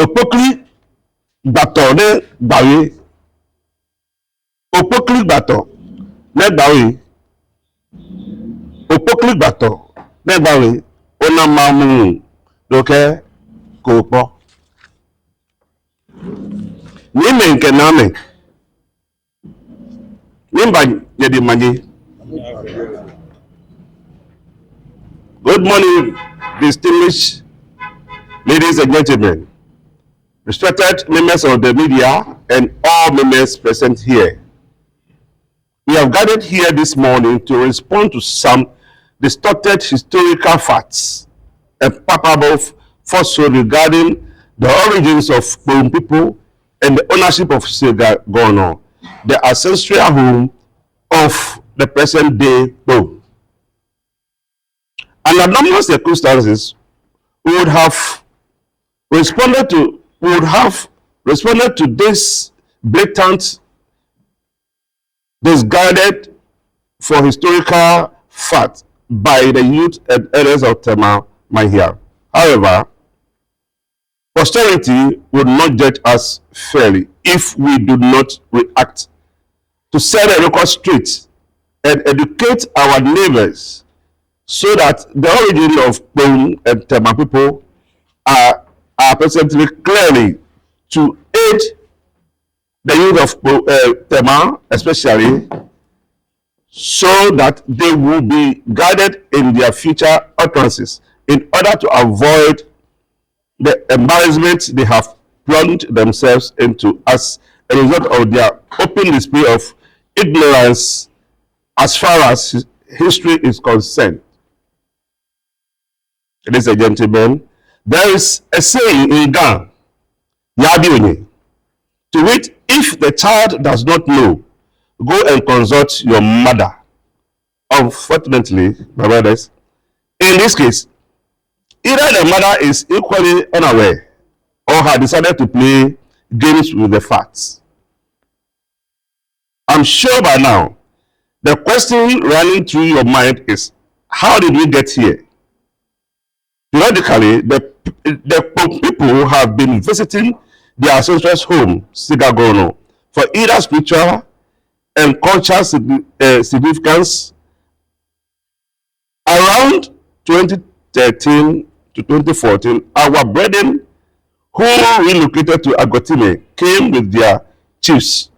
Opokli gbàtọ̀ ní gbàwé. Opokli gbàtọ̀ ní gbàwé. Opokli gbàtọ̀ ní gbàwé. Ó náà máa mú un lókè kò pọ̀. N'ime nke na-amị, n'ịbanyedịmanye. Good morning, distinguished ladies and gentlemen, respected members of the media and all members present here. We have gathered here this morning to respond to some distorted historical facts and palpable falsehood regarding the origins of Kpone people and the ownership of Segagono, the ancestral home of the present day Kpone. Under normal circumstances, we would have responded to this blatant, disguided for historical fact by the youth and elders of Tema Mahia. However, posterity would not judge us fairly if we do not react to set a record straight and educate our neighbors so that the origin of Kpone and Tema people are presented clearly to aid the youth of Tema, especially, so that they will be guided in their future utterances in order to avoid the embarrassment they have plunged themselves into as a result of their open display of ignorance as far as history is concerned. Ladies and gentlemen, there is a saying in Ghana, Yabione, to which if the child does not know, go and consult your mother. Unfortunately, my brothers, in this case, either the mother is equally unaware or has decided to play games with the facts. I'm sure by now, the question running through your mind is, how did we get here? Periodically, the people have been visiting their ancestors' home, Segagono, for either spiritual and cultural significance. Around 2013 to 2014, our brethren who relocated to Agotime came with their chiefs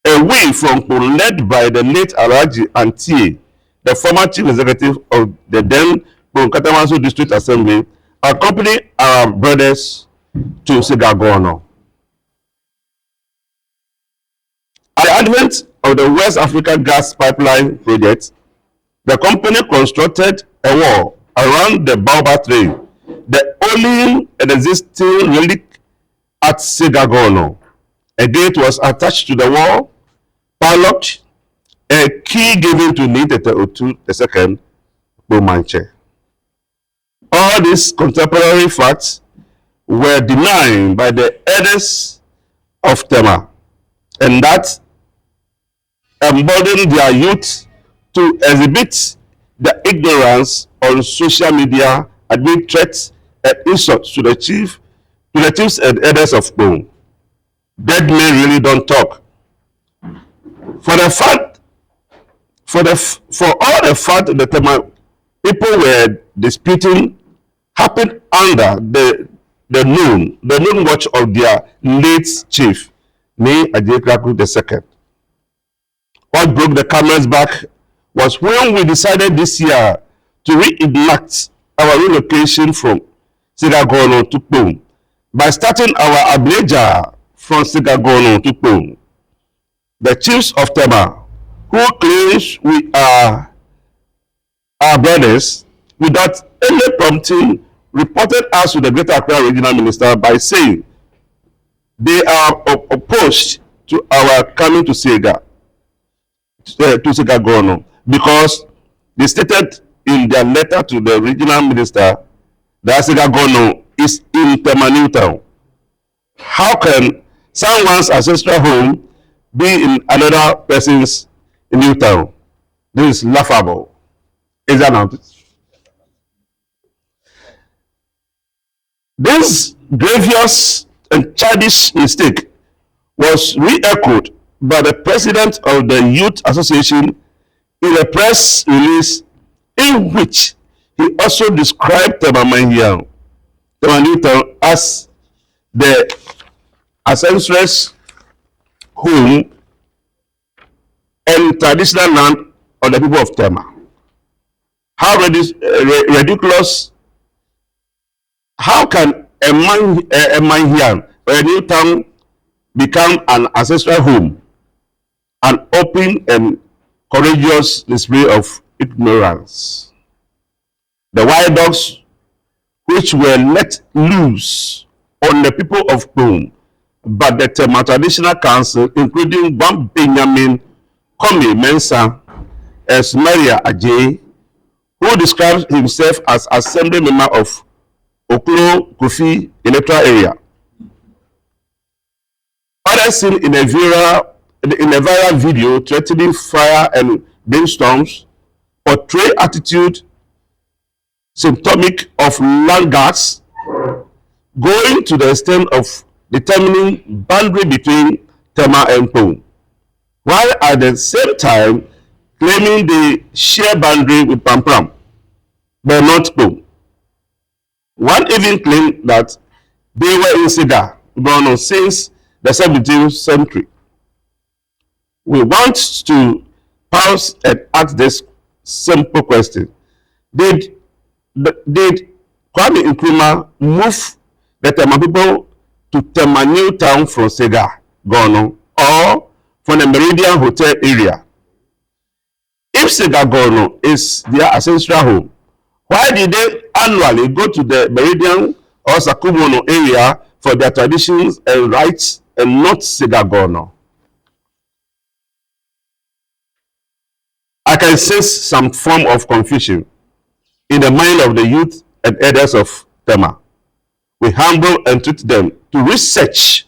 away from Kpone, led by the late Alhaji Antie, the former chief executive of the then Kpone Katamanso District Assembly, accompanied our brothers to Segagono. At the advent of the West Africa Gas Pipeline project, the company constructed a wall around the Baobab tree, the only existing relic at Segagono. A gate was attached to the wall, padlocked, a key given to Nitete Otu II, Bomanche. All these contemporary facts were denied by the elders of Tema, and that emboldened their youth to exhibit their ignorance on social media amid threats and insults to the chiefs and elders of Kpone. Dead men really don't talk. For all the fact the Tema people were disputing happened under the noon watch of their late chief, Ne Ajekraku II. What broke the camel's back was when we decided this year to reenact our relocation from Segagono to Kpone by starting our ableja from Segagono to Kpone. The chiefs of Tema, who claims we are our brothers, without any prompting, reported us to the Greater Accra Regional Minister by saying they are opposed to our coming to Segagono because they stated in their letter to the regional minister that Segagono is in Tema New Town. How can someone's ancestral home be in another person's new town. This is laughable. Is that not? This grievous and childish mistake was re-echoed by the president of the Youth Association in a press release in which he also described Tema Newtown as the ancestral home and traditional land of the people of Tema. How ridiculous! How can a man or a new town become an ancestral home? An open and courageous display of ignorance. The wild dogs which were let loose on the people of Kpone, but the Tema Traditional Council, including one Benjamin Kpone Mensah and Maria Ajay, who describes himself as assembly member of Oklo Kofi electoral area. Others seen in a viral video threatening fire and brainstorms portray attitude symptomatic of land guards, going to the extent of determining boundary between Tema and Kpone, while at the same time claiming they share boundary with Pampram, but not Kpone. One even claimed that they were in Sega, Borno, since the 17th century. We want to pause and ask this simple question. Did Kwame Nkrumah move the Tema people to Tema New Town from Sega, Borno, or from the Meridian Hotel area? If Sega Borno is their ancestral home, why did they annually go to the Meridian or Sakumono area for their traditions and rites and not Sega Borno? I can sense some form of confusion in the mind of the youth and elders of Tema. We humble and entreat them to research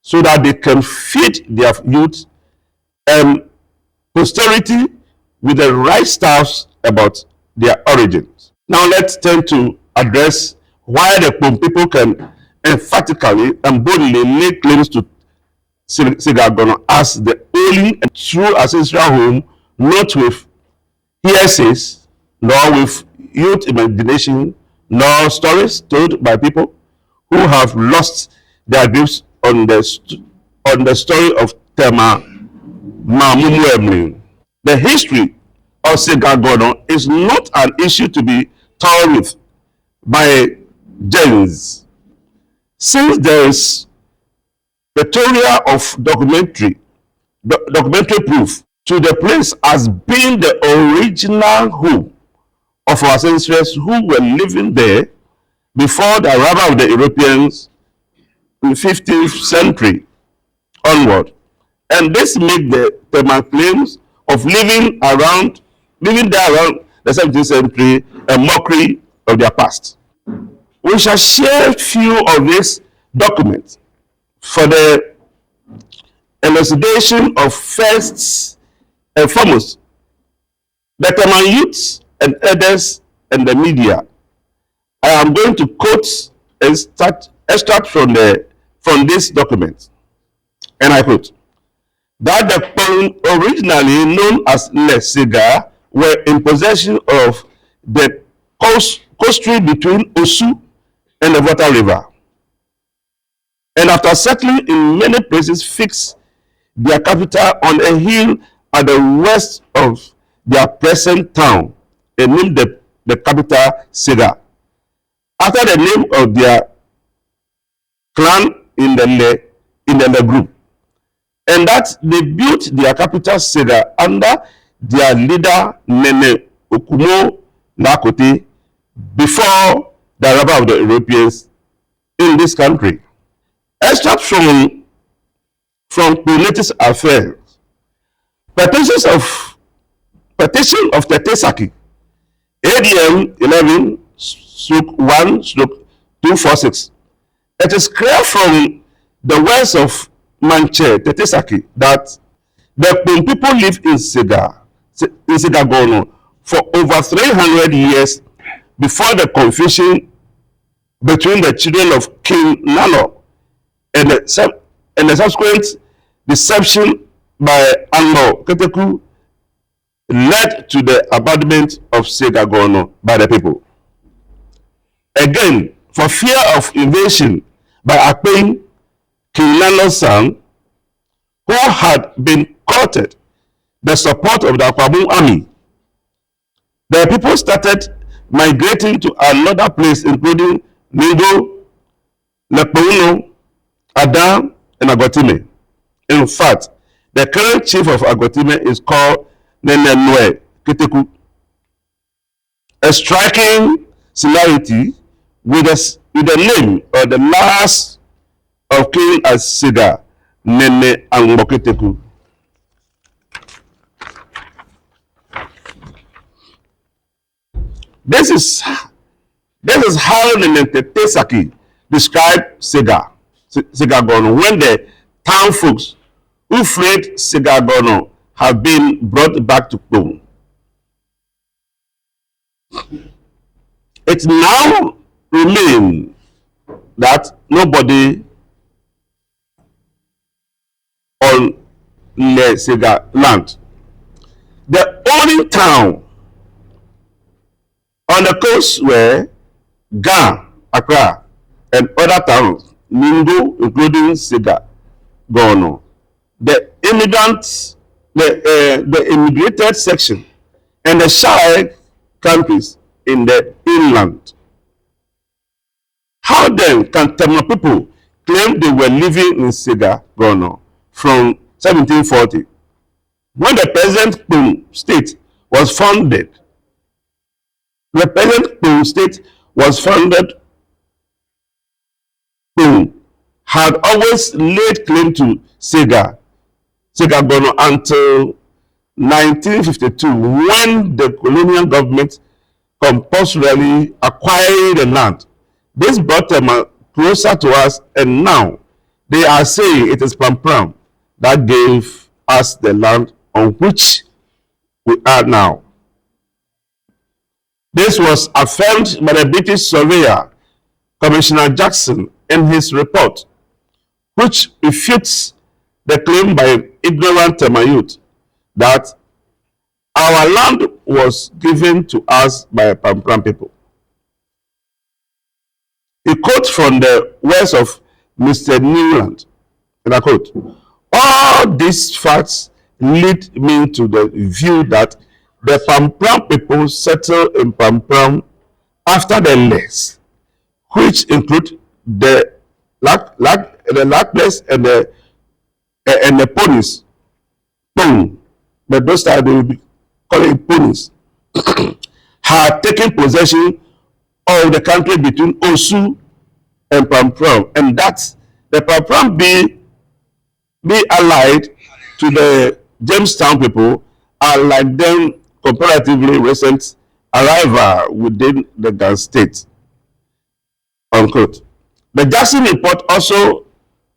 so that they can feed their youth and posterity with the right stuff about their origins. Now let's turn to address why the Kpone people can emphatically and boldly make claims to Sega Borno as the only and true ancestral home, not with hearsays, nor with youth imagination, nor stories told by people who have lost their grips on the story of Tema Mamumu Emlin. The history of Sega Borno is not an issue to be toyed with by gens, since there is pictorial of documentary proof to the place as being the original home of our ancestors who were living there before the arrival of the Europeans in the 15th century onward. And this makes the Tema claims of living there around the 17th century a mockery of their past. We shall share a few of these documents for the elucidation of first and foremost the Tema youths and elders and the media. I am going to quote and extract from this document, and I quote, that the Kpone, originally known as Sega, were in possession of the coastry between Osu and the Water River, and after settling in many places fixed their capital on a hill at the west of their present town, and named the capital Sega, after the name of their clan in the group, and that they built their capital Sega under their leader Nene Okumo Lakote before the arrival of the Europeans in this country. Extract from Kpone's affairs. Petition of Tetesaki, ADM 11/1/246. It is clear from the words of Manche Tetesaki that the Kpone people live in Segagono for over 300 years before the confusion between the children of King Nano and the subsequent deception by Anlo Keteku led to the abandonment of Segagono by the people. Again, for fear of invasion by Kpone, King Nano's son, who had been courted the support of the Akwamu army, the people started migrating to another place, including Nigo, Lepono, Adam, and Agotime. In fact, the current chief of Agotime is called Nenenwe Keteku. A striking similarity with the name of the last of King Asida, Nene Angboketeku. This is how Nene Tetesaki described Segagono when the town folks who fled Segagono have been brought back to Kpone. It now remains that nobody on the Sega land. The only town on the coast were Ga, Accra, and other towns, Ningo, including Sega, Gono. The immigrated section, and the shy countries in the inland. How then can Tema people claim they were living in Sega, Gono from 1740, when the present Kpone state was founded? The present Kpone state was founded. Kpone had always laid claim to Segagono until 1952, when the colonial government compulsorily acquired the land. This brought them closer to us, and now they are saying it is Pampram that gave us the land on which we are now. This was affirmed by the British surveyor, Commissioner Jackson, in his report, which refutes the claim by ignorant Tema youth that our land was given to us by Pampram people. A quote from the words of Mr. Newland, and I quote, "All these facts lead me to the view that the Pampram people settled in Pampram after the less, which include the Lackless and the ponies, Kpone, but those times they will be calling it ponies, had taken possession of the country between Osu and Pampram, and that the Pampram be allied to the Jamestown people are like them comparatively recent arrival within the Gun state." Unquote. The Jackson report, also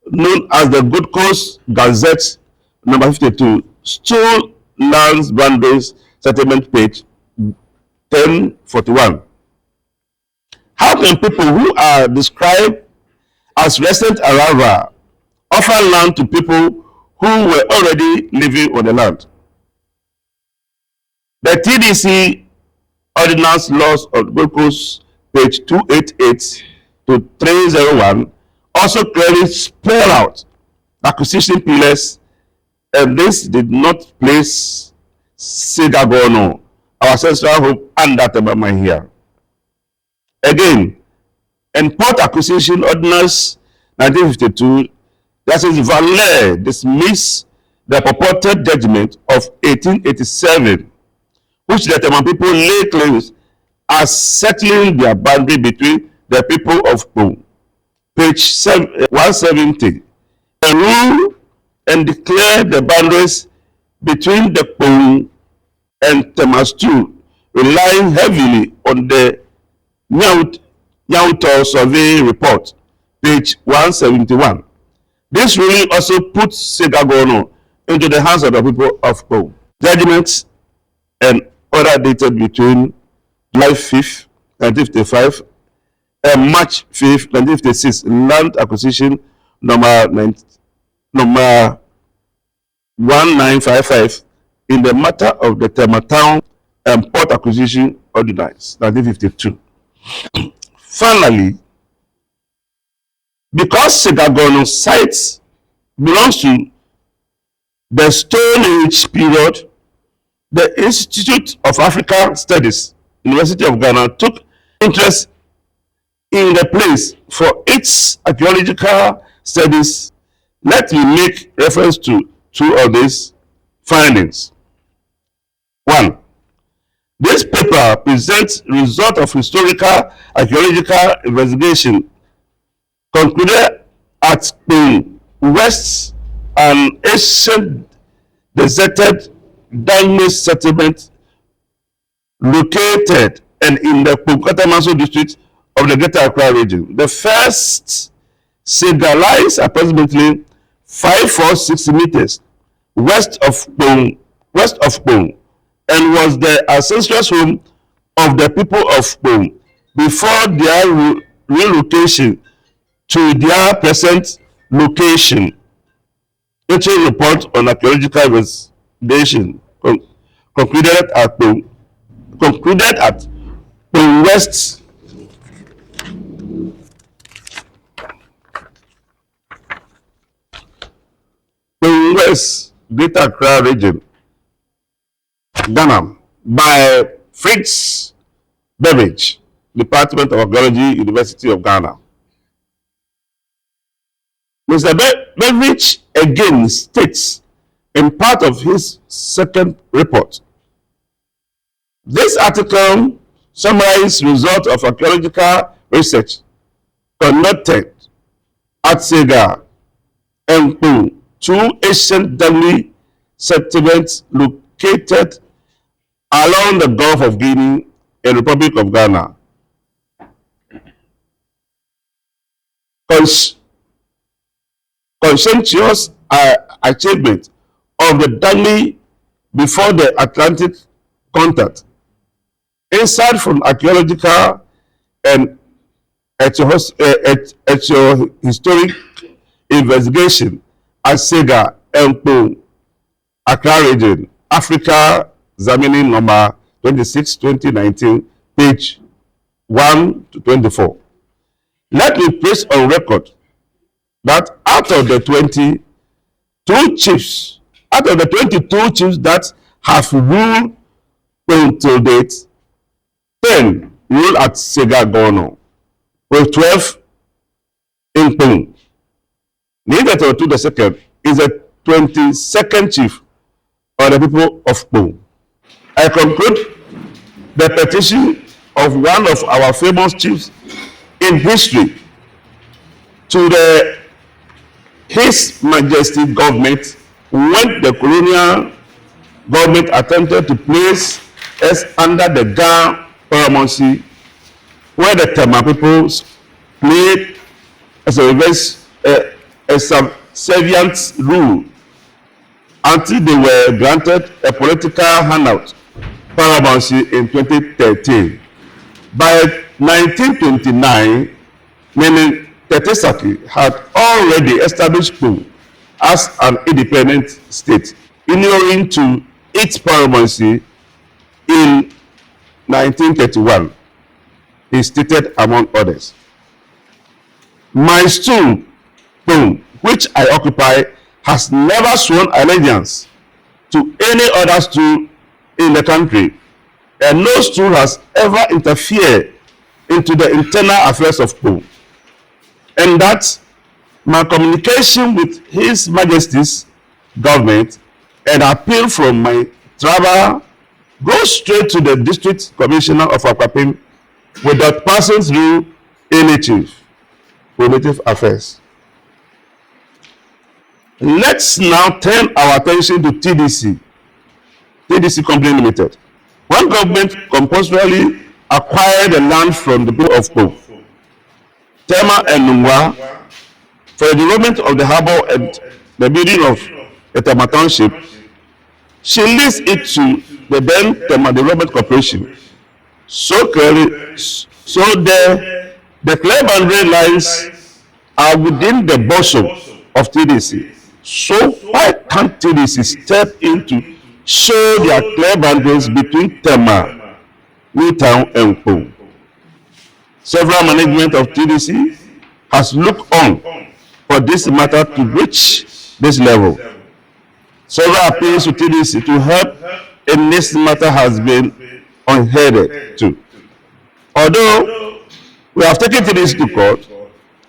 known as the Gold Coast Gazette number 52, Stool Lands Boundaries Settlement, page 1041. How can people who are described as recent arrival offer land to people who were already living on the land? The TDC Ordinance Laws of Gold Coast, page 288 to 301, also clearly spell out acquisition pillars, and this did not place Segagono, our ancestral home, under Tema here. Again, in Port Acquisition Ordinance 1952, Justice Valet dismissed the purported judgment of 1887, which the Tema people lay claims as settling their boundary between the people of Kpone, page 170, and rule and declare the boundaries between the Kpone and Tema Stool, relying heavily on the Nyauto survey report, page 171. This ruling also put Segagono into the hands of the people of Kpone. Judgments and order dated between July 5th, 1955 and March 5th, 1956, land acquisition number 1955 in the matter of the Town and Port Acquisition Ordinance 1952. Finally, because Segagono site belongs to the Stone Age period, the Institute of African Studies, University of Ghana, took interest in the place for its archaeological studies. Let me make reference to two of these findings. One, this paper presents result of historical archaeological investigation concluded at Kpone West, an ancient deserted Dangme settlement located and in the Kpone district of the Greater Accra region. The first Sega lies approximately 546 meters west of Kpone, and was the ancestral home of the people of Kpone before their relocation to their present location. Actual report on archaeological investigation concluded at Kpone West. Kpone West, Greater Accra region, Ghana, by Fritz Beveridge, Department of Archaeology, University of Ghana. Mr. Beveridge again states in part of his second report, this article summarizes results of archaeological research conducted at Sega and Kpone, two ancient Dangme settlements located along the Gulf of Guinea and Republic of Ghana. Conscientious achievement of the Dangme before the Atlantic contact. Insight from archaeological and historic investigation at Sega and Kpone, Accra region, Africa, examining number 26, 2019, page 1 to 24. Let me place on record that out of the 22 chiefs that have ruled until date, 10 rule at Segagono, with 12 in Kpone. Neither to the second is the 22nd chief of the people of Kpone. I conclude the petition of one of our famous chiefs in history to His Majesty government when the colonial government attempted to place us under the Ga paramountcy, where the Tema peoples played as a subservient rule until they were granted a political handout paramountcy in 2013. By 1929, meaning Tetesaki had already established Kpone as an independent state, inuring to its paramountcy in 1931. He stated, among others, my stool, Kpone, which I occupy, has never sworn allegiance to any other stool in the country, and no stool has ever interfered into the internal affairs of Kpone, and that my communication with His Majesty's government and appeal from my travel goes straight to the district commissioner of Akwapim without passing through any chief for native affairs. Let's now turn our attention to TDC Company Limited. When government compulsorily acquired the land from the people of Kpone, Tema and Nungwa for the development of the harbor and the building of the Tema Township, she leaves it to the then Tema Development Corporation. So clearly, so the clear boundary lines are within the bosom of TDC. So why can't TDC step in to show their clear boundaries between Tema, Newtown, and Kpone? Several management of TDC has looked on for this matter to reach this level. Several appeals to TDC to help in this matter has been unheeded too. Although we have taken TDC to court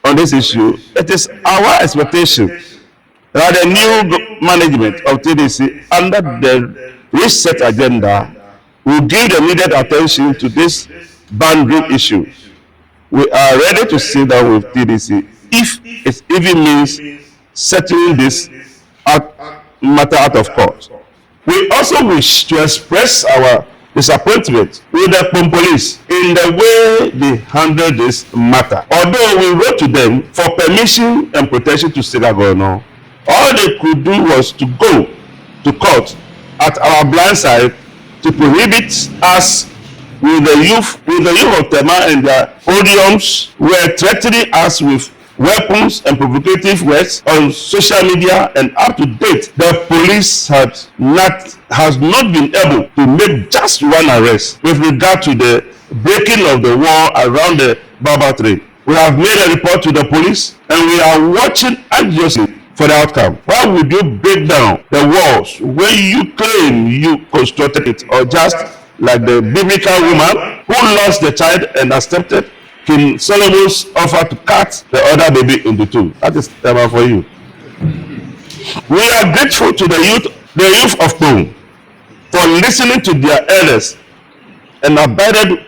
on this issue, it is our expectation that the new management of TDC under the reset agenda will give the needed attention to this boundary issue. We are ready to sit down with TDC if it even means settling this matter out of court. We also wish to express our disappointment with the Kpone police in the way they handled this matter. Although we wrote to them for permission and protection to stay there, all they could do was to go to court at our blind side to prohibit us with the youth of Tema and their podiums were threatening us with weapons and provocative words on social media, and up to date the police has not been able to make just one arrest with regard to the breaking of the wall around the Baba tree. We have made a report to the police and we are watching anxiously for the outcome. Why would you break down the walls when you claim you constructed it? Or just like the biblical woman who lost the child and accepted King Solomon's offer to cut the other baby into two. That is Tema for you. We are grateful to the youth of Kpone for listening to their elders and abided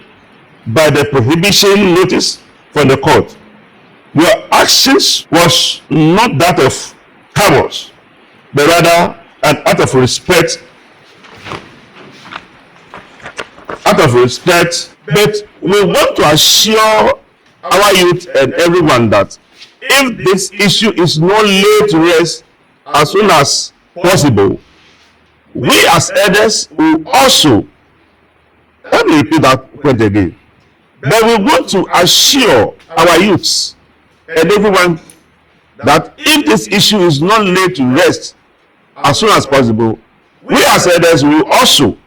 by the prohibition notice from the court. Your actions was not that of cowards, but rather an act of respect. But we want to assure our youth and everyone that if this issue is not laid to rest as soon as possible, we as elders will also, let me repeat that point again, but we want to assure our youths and everyone that if this issue is not laid to rest as soon as possible, we as elders will also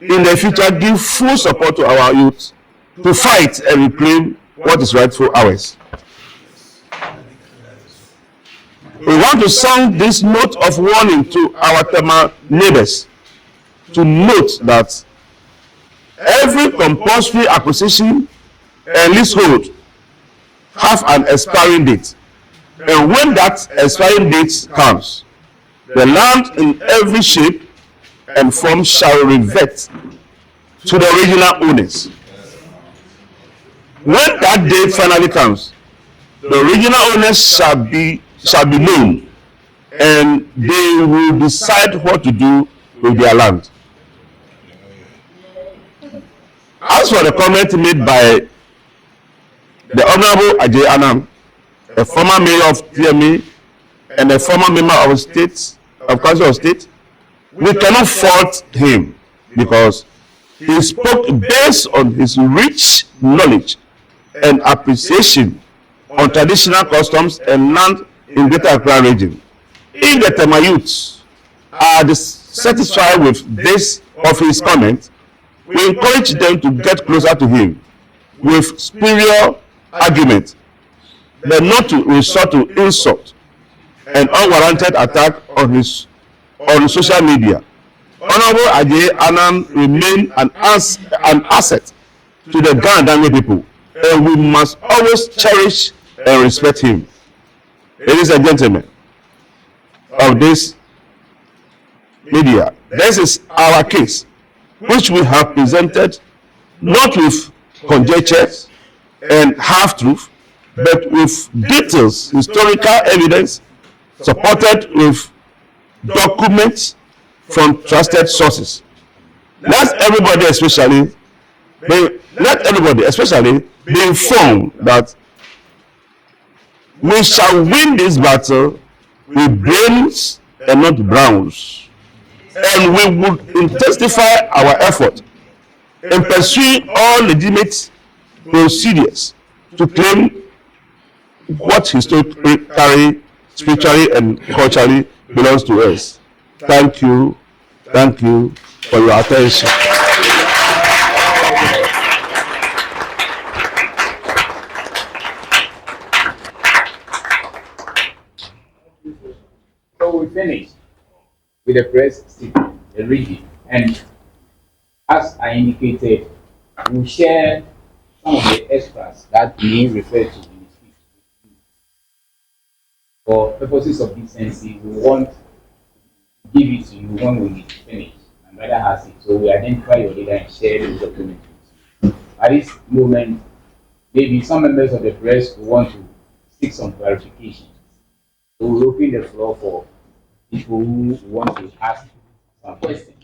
in the future give full support to our youth to fight and reclaim what is rightful ours. We want to sound this note of warning to our Tema neighbors to note that every compulsory acquisition and leasehold have an expiring date, and when that expiring date comes, the land in every shape and form shall revert to the original owners. When that day finally comes, the original owners shall be known, and they will decide what to do with their land. As for the comment made by the Honorable Ajay Anam, a former mayor of TME and a former member of Council of State, we cannot fault him because he spoke based on his rich knowledge and appreciation on traditional customs and land in Greater Accra region. If the Tema youths are dissatisfied with this of his comment, we encourage them to get closer to him with superior argument, but not to resort to insult and unwarranted attack on social media. Honorable Ajay Anam remain an asset to the Ghanaian people, and we must always cherish and respect him. Ladies and gentlemen of this media, this is our case, which we have presented not with conjectures and half-truth, but with details, historical evidence, supported with documents from trusted sources. Let everybody especially be informed that We shall win this battle with brains and not browns. And we would intensify our effort in pursuing all legitimate procedures to claim what historically, spiritually, and culturally belongs to us. Thank you. Thank you for your attention. So we finished with the press statement, the reading, and as I indicated, we'll share some of the extras that we refer to in the speech. For purposes of decency, we want to give it to you when we finish, and brother has it. So we identify your leader and share the document with you. At this moment, maybe some members of the press will want to seek some clarifications. So we'll open the floor for people who want to ask some questions.